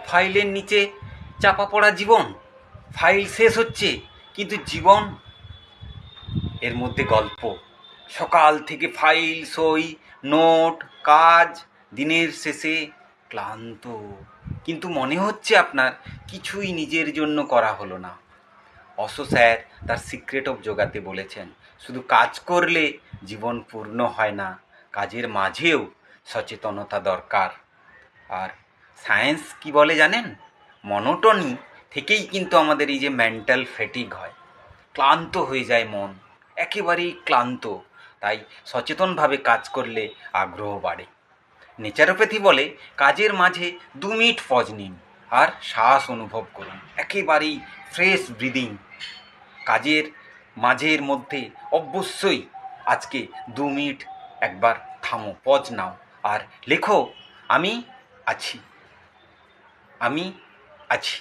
ফাইলের নিচে চাপা পড়া জীবন। ফাইল শেষ হচ্ছে, কিন্তু জীবন এর মধ্যে গল্প। সকাল থেকে ফাইল, সই, নোট, কাজ, দিনের শেষে ক্লান্ত, কিন্তু মনে হচ্ছে আপনার কিছুই নিজের জন্য করা হলো না। অশো স্যার তার সিক্রেট অফ যোগাতে বলেছেন, শুধু কাজ করলে জীবন পূর্ণ হয় না, কাজের মাঝেও সচেতনতা দরকার। আর সায়েন্স কি বলে জানেন? মনোটনি থেকেই কিন্তু আমাদের এই যে মেন্টাল ফ্যাটিগ হয়, ক্লান্ত হয়ে যায় মন, একেবারেই ক্লান্ত। তাই সচেতনভাবে কাজ করলে আগ্রহ বাড়ে। নেচারোপ্যাথি বলে কাজের মাঝে 2 মিনিট পজ নিন আর শ্বাস অনুভব করুন, একেবারেই ফ্রেশ ব্রিদিং। কাজের মাঝের মধ্যে অবশ্যই আজকে 2 মিনিট একবার থামো, পজ নাও আর লেখো, আমি আছি, আমি আছি।